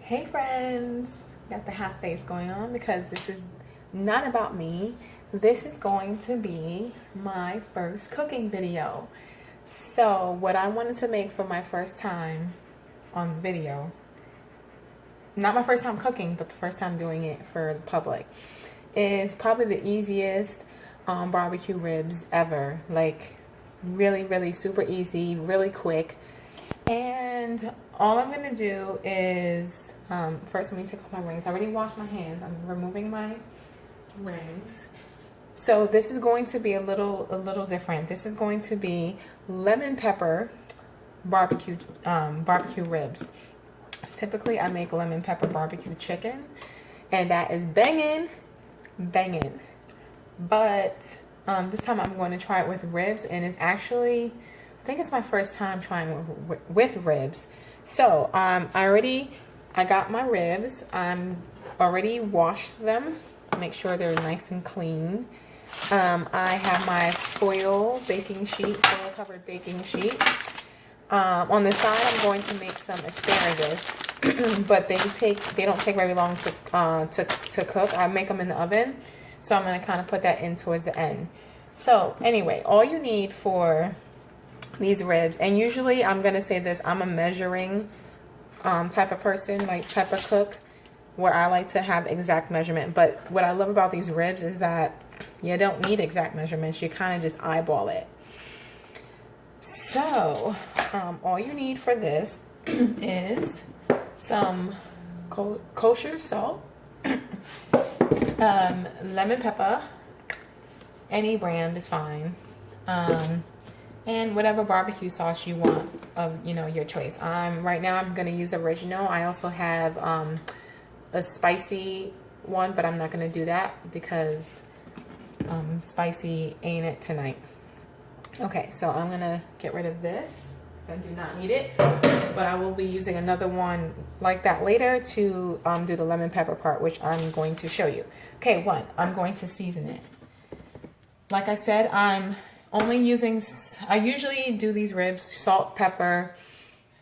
Hey friends, got the half face going on because this is not about me. This is going to be my first cooking video. So what I wanted to make for my first time on video, not my first time cooking, but the first time doing it for the public, is probably the easiest barbecue ribs ever. Like really super easy, really quick. And all I'm gonna do is first let me take off my rings. I already washed my hands. I'm removing my rings. So this is going to be a little different. This is going to be lemon pepper barbecue ribs. Typically I make lemon pepper barbecue chicken, and that is banging. But this time I'm going to try it with ribs, and it's actually, I think it's my first time trying with ribs. So I got my ribs. I'm already washed them. Make sure they're nice and clean. I have my foil covered baking sheet. On the side, I'm going to make some asparagus, but they don't take very long to cook. I make them in the oven, so I'm going to kind of put that in towards the end. So anyway, all you need for these ribs, and usually I'm going to say this, I'm a measuring type of person, like type of cook, where I like to have exact measurement. But what I love about these ribs is that you don't need exact measurements. You kind of just eyeball it. So all you need for this is some kosher salt, lemon pepper, any brand is fine, and whatever barbecue sauce you want of your choice. Right now I'm gonna use original. I also have a spicy one, but I'm not gonna do that because spicy ain't it tonight. Okay, so I'm gonna get rid of this. I do not need it, but I will be using another one like that later to do the lemon pepper part, which I'm going to show you. Okay, I'm going to season it. Like I said, I'm only using, I usually do these ribs, salt, pepper,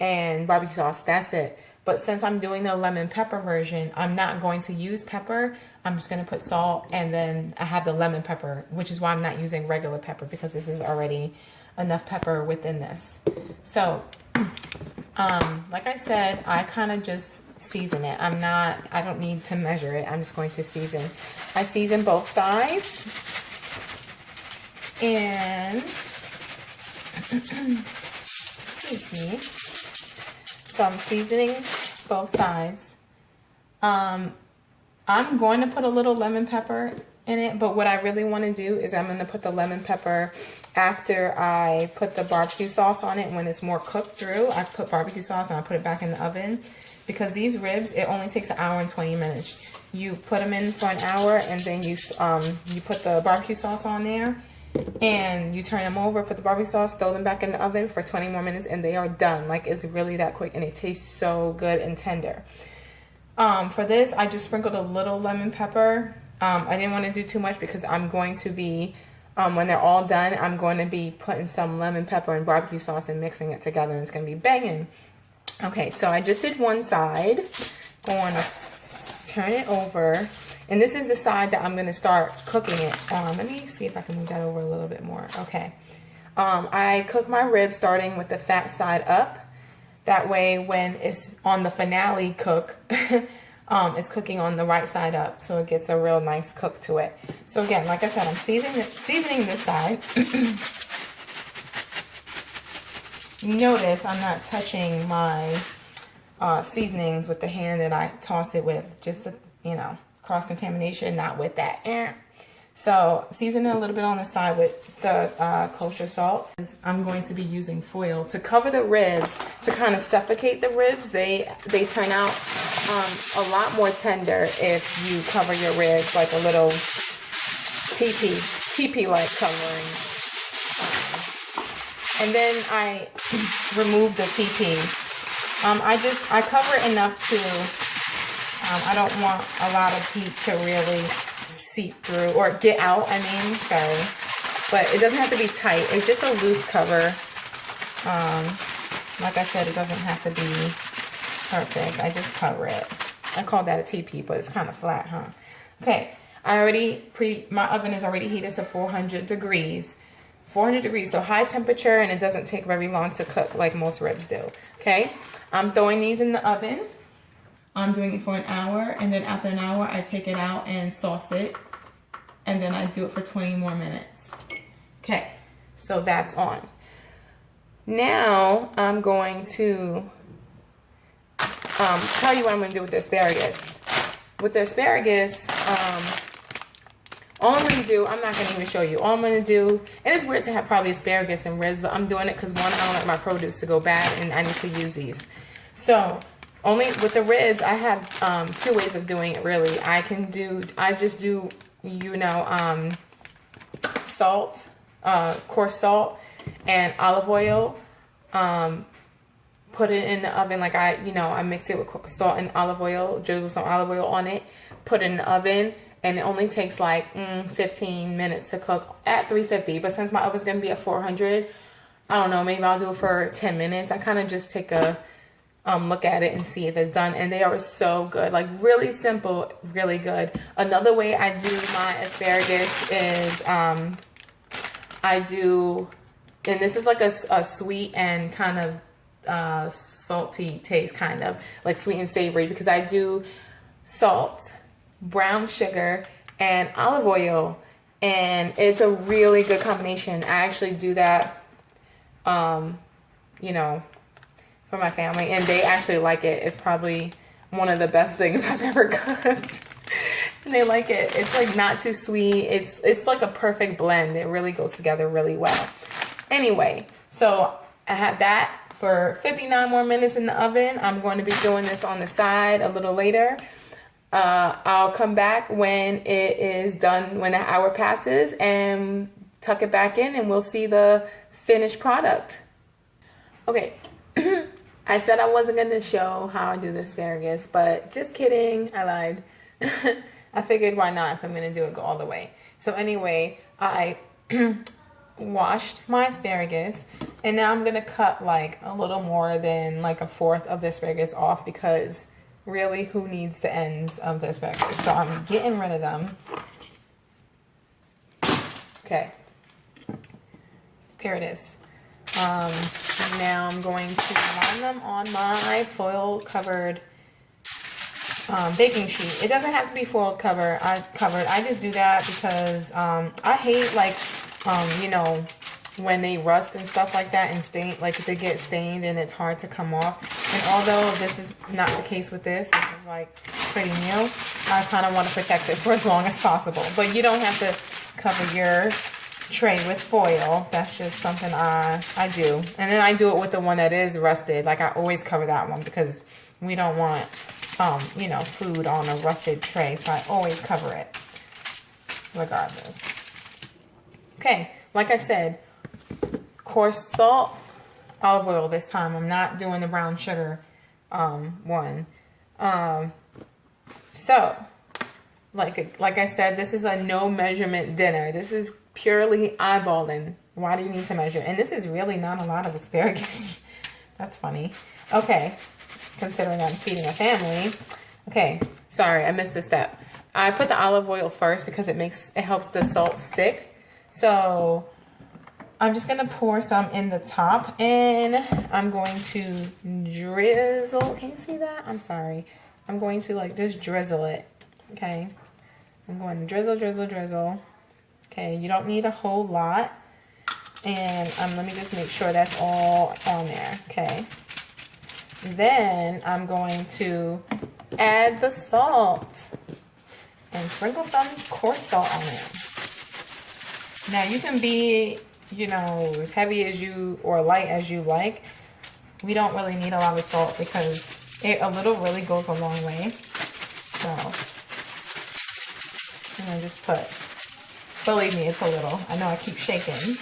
and barbecue sauce. That's it. But since I'm doing the lemon pepper version, I'm not going to use pepper. I'm just going to put salt, and then I have the lemon pepper, which is why I'm not using regular pepper, because this is already enough pepper within this. So, like I said, I kind of just season it. I don't need to measure it. I'm just going to season. I season both sides. And excuse me. So I'm seasoning both sides. I'm going to put a little lemon pepper in it, but what I really want to do is I'm going to put the lemon pepper after I put the barbecue sauce on it. When it's more cooked through, I put barbecue sauce and I put it back in the oven, because these ribs, it only takes 1 hour and 20 minutes. You put them in for 1 hour, and then you put the barbecue sauce on there, and you turn them over, put the barbecue sauce, throw them back in the oven for 20 more minutes, and they are done. Like, it's really that quick, and it tastes so good and tender. For this, I just sprinkled a little lemon pepper. I didn't want to do too much because I'm going to be, when they're all done, I'm going to be putting some lemon pepper and barbecue sauce and mixing it together, and it's going to be banging. Okay, so I just did one side. Going to turn it over. And this is the side that I'm going to start cooking it on. Let me see if I can move that over a little bit more. Okay. I cook my ribs starting with the fat side up. That way when it's on the finale cook, it's cooking on the right side up. So it gets a real nice cook to it. So again, like I said, I'm seasoning this side. Notice I'm not touching my seasonings with the hand that I toss it with. Just the, cross-contamination, not with that. So season it a little bit on the side with the kosher salt. I'm going to be using foil to cover the ribs, to kind of suffocate the ribs. They turn out a lot more tender if you cover your ribs like a little teepee-like covering. And then I remove the teepee. I cover it enough to, I don't want a lot of heat to really seep through or get out, sorry. But it doesn't have to be tight. It's just a loose cover. Like I said, it doesn't have to be perfect. I just cover it. I call that a TP, but it's kind of flat, huh? Okay, my oven is already heated to 400 degrees. 400 degrees, so high temperature, and it doesn't take very long to cook like most ribs do. Okay, I'm throwing these in the oven. I'm doing it for an hour, and then after an hour, I take it out and sauce it, and then I do it for 20 more minutes. Okay, so that's on. Now I'm going to tell you what I'm going to do with the asparagus. With the asparagus, all I'm going to do, I'm not going to even show you. All I'm going to do, and it's weird to have probably asparagus and ribs, but I'm doing it because one, I don't like my produce to go bad, and I need to use these. So, only with the ribs, I have 2 ways of doing it, really. I just do, you know, salt, coarse salt, and olive oil. Put it in the oven, like I mix it with salt and olive oil, drizzle some olive oil on it, put it in the oven, and it only takes like 15 minutes to cook at 350. But since my oven's gonna be at 400, I don't know, maybe I'll do it for 10 minutes. I kind of just take a look at it and see if it's done, and they are so good, like really simple, really good. Another way I do my asparagus is I do, and this is like a sweet and kind of salty taste, kind of like sweet and savory, because I do salt, brown sugar, and olive oil, and it's a really good combination. I actually do that, you know, for my family, and they actually like it. It's probably one of the best things I've ever cooked. And they like it. It's like not too sweet. It's like a perfect blend. It really goes together really well. Anyway, so I had that for 59 more minutes in the oven. I'm going to be doing this on the side a little later. I'll come back when it is done, when the hour passes, and tuck it back in, and we'll see the finished product. Okay, I said I wasn't going to show how I do the asparagus, but just kidding, I lied. I figured why not if I'm going to do it go all the way. So anyway, I washed my asparagus, and now I'm going to cut like a little more than like 1/4 of the asparagus off, because really, who needs the ends of the asparagus? So I'm getting rid of them. Okay. There it is. Now I'm going to line them on my foil covered baking sheet. It doesn't have to be foil covered. I just do that because I hate, like, you know, when they rust and stuff like that and stain, like if they get stained and it's hard to come off. And although this is not the case with this is like pretty new, I kind of want to protect it for as long as possible. But you don't have to cover your tray with foil. That's just something I do. And then I do it with the one that is rusted. Like, I always cover that one because we don't want, you know, food on a rusted tray. So I always cover it regardless. Okay, like I said, coarse salt, olive oil this time. I'm not doing the brown sugar one. So, like I said, this is a no measurement dinner. This is purely eyeballing. Why do you need to measure? And this is really not a lot of asparagus. That's funny. Okay, considering I'm feeding a family. Okay, sorry, I missed a step. I put the olive oil first because it helps the salt stick. So I'm just gonna pour some in the top, and I'm going to drizzle. Can you see that? I'm sorry. I'm going to like just drizzle it. Okay, I'm going to drizzle, drizzle, drizzle. Okay, you don't need a whole lot. And let me just make sure that's all on there. Okay. Then I'm going to add the salt and sprinkle some coarse salt on it. Now you can be, you know, as heavy as you or light as you like. We don't really need a lot of salt because a little really goes a long way. So I'm gonna just put, believe me, it's a little. I know I keep shaking,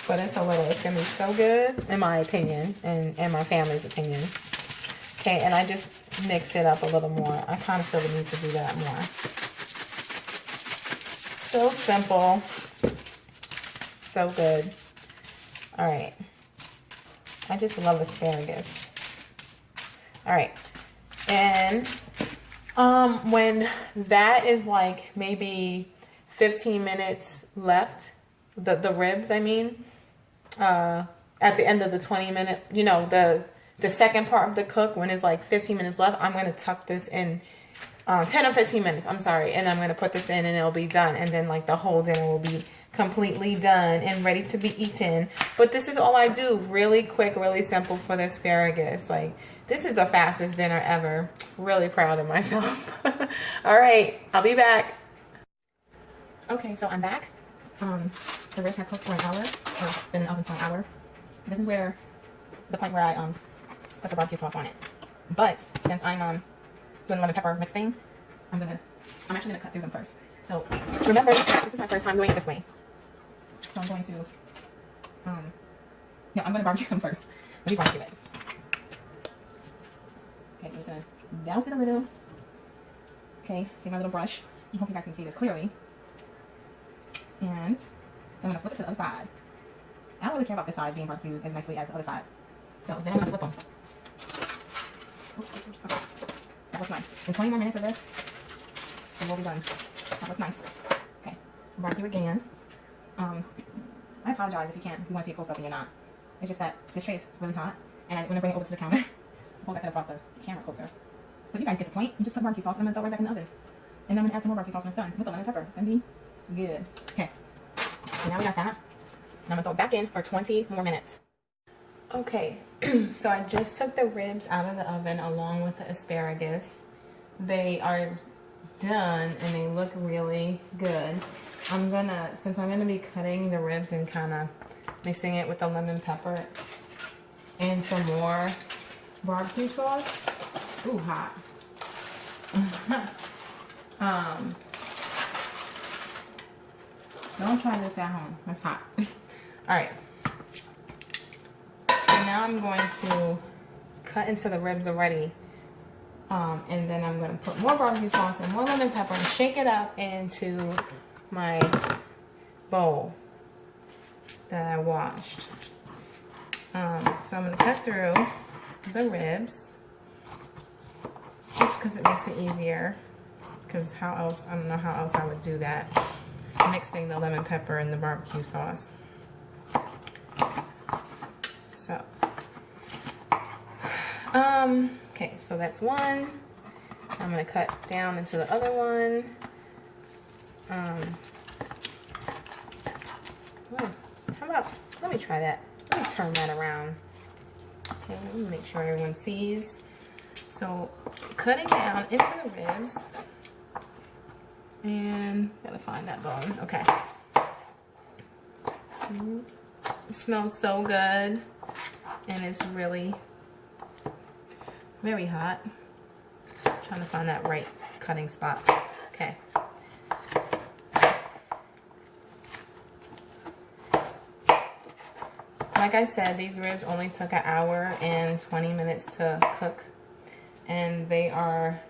but it's a little. It's gonna be so good, in my opinion, and in my family's opinion. Okay, and I just mix it up a little more. I kind of feel the need to do that more. So simple. So good. All right. I just love asparagus. All right. And when that is like maybe 15 minutes left, the ribs, I mean, at the end of the 20-minute, you know, the second part of the cook, when it's like 15 minutes left, I'm going to tuck this in, 10 or 15 minutes, I'm sorry. And I'm going to put this in and it'll be done. And then like the whole dinner will be completely done and ready to be eaten. But this is all I do, really quick, really simple for the asparagus. Like, this is the fastest dinner ever. Really proud of myself. All right, I'll be back. Okay, so I'm back. The ribs have cooked for an hour, or been in the oven for an hour. This is where the point where I put the barbecue sauce on it. But since I'm doing the lemon pepper mix thing, I'm actually gonna cut through them first. So remember, this is my first time doing it this way. So I'm going to yeah, I'm gonna barbecue them first. Let me barbecue it. Okay, I'm just gonna douse it a little. Okay, take my little brush. I hope you guys can see this clearly. And I'm gonna flip it to the other side. I don't really care about this side being barbecued as nicely as the other side. So then I'm gonna flip them. Oops, oops, oops. Okay. That looks nice. In 20 more minutes of this, and we'll be done. That looks nice. Okay, barbecue again. I apologize if you can't, if you want to see it close up and you're not. It's just that this tray is really hot, and when I bring it over to the counter, I suppose I could have brought the camera closer. But you guys get the point. You just put barbecue sauce and I'm gonna throw it right back in the oven. And then I'm gonna add some more barbecue sauce when it's done with the lemon pepper. It's gonna be good. Okay. So now we got that. And I'm gonna throw it back in for 20 more minutes. Okay, so I just took the ribs out of the oven along with the asparagus. They are done and they look really good. Since I'm gonna be cutting the ribs and kind of mixing it with the lemon pepper and some more barbecue sauce. Ooh, hot. Don't try this at home. That's hot. All right. So now I'm going to cut into the ribs already. And then I'm going to put more barbecue sauce and more lemon pepper and shake it up into my bowl that I washed. So I'm going to cut through the ribs just because it makes it easier. Because how else, I don't know how else I would do that. Mixing the lemon pepper and the barbecue sauce. So, okay, so that's one. I'm going to cut down into the other one. How about, let me try that. Let me turn that around. Okay, let me make sure everyone sees. So, cutting down into the ribs. And, gotta find that bone. Okay. So, it smells so good. And it's really very hot. Trying to find that right cutting spot. Okay. Like I said, these ribs only took an hour and 20 minutes to cook. And they are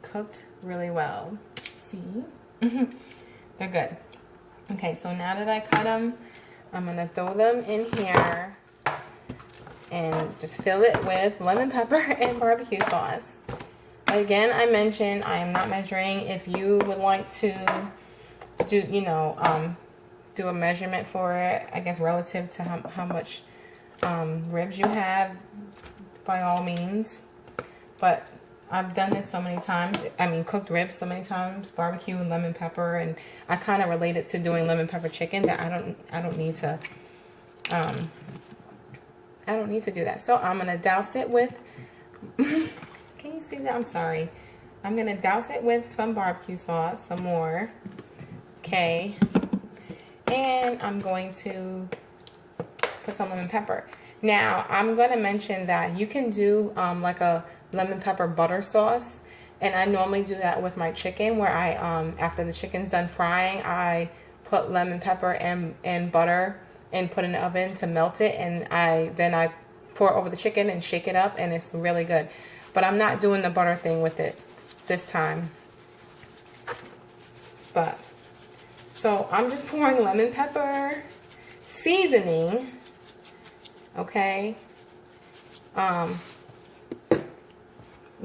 cooked really well. See? They're good. Okay, so now that I cut them, I'm going to throw them in here and just fill it with lemon pepper and barbecue sauce. Again, I mentioned I am not measuring. If you would like to do, you know, do a measurement for it, I guess relative to how much ribs you have, by all means. But I've done this so many times. I mean, cooked ribs so many times, barbecue and lemon pepper, and I kind of relate it to doing lemon pepper chicken that I don't need to do that. So I'm gonna douse it with. Can you see that? I'm sorry. I'm gonna douse it with some barbecue sauce, some more. Okay, and I'm going to put some lemon pepper. Now I'm gonna mention that you can do like a lemon pepper butter sauce, and I normally do that with my chicken, where I after the chicken's done frying, I put lemon pepper and butter and put in the oven to melt it, and then I pour it over the chicken and shake it up, and it's really good. But I'm not doing the butter thing with it this time. But so I'm just pouring lemon pepper seasoning, okay,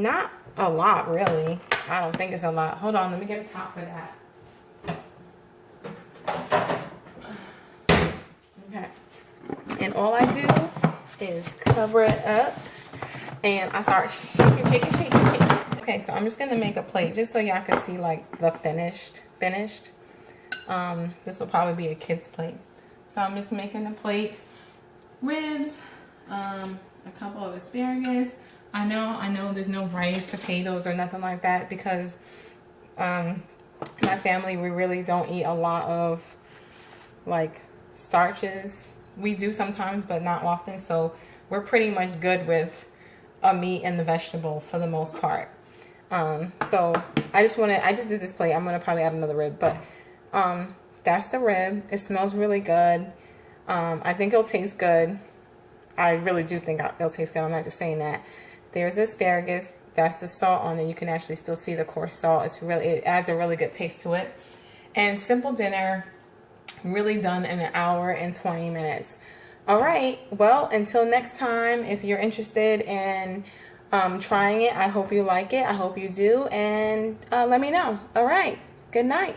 Not a lot, really. I don't think it's a lot. Hold on, let me get a top for that. Okay. And all I do is cover it up and I start shaking. Okay, so I'm just gonna make a plate just so y'all can see like the finished. This will probably be a kid's plate. So I'm just making a plate, ribs, a couple of asparagus. I know there's no rice, potatoes, or nothing like that because my family, we really don't eat a lot of like starches. We do sometimes, but not often. So we're pretty much good with a meat and the vegetable for the most part. So I just did this plate. I'm gonna probably add another rib, but that's the rib. It smells really good. I think it'll taste good. I really do think it'll taste good. I'm not just saying that. There's the asparagus. That's the salt on it. You can actually still see the coarse salt. It adds a really good taste to it. And simple dinner, really done in an hour and 20 minutes. All right. Well, until next time, if you're interested in trying it, I hope you like it. I hope you do. And let me know. All right. Good night.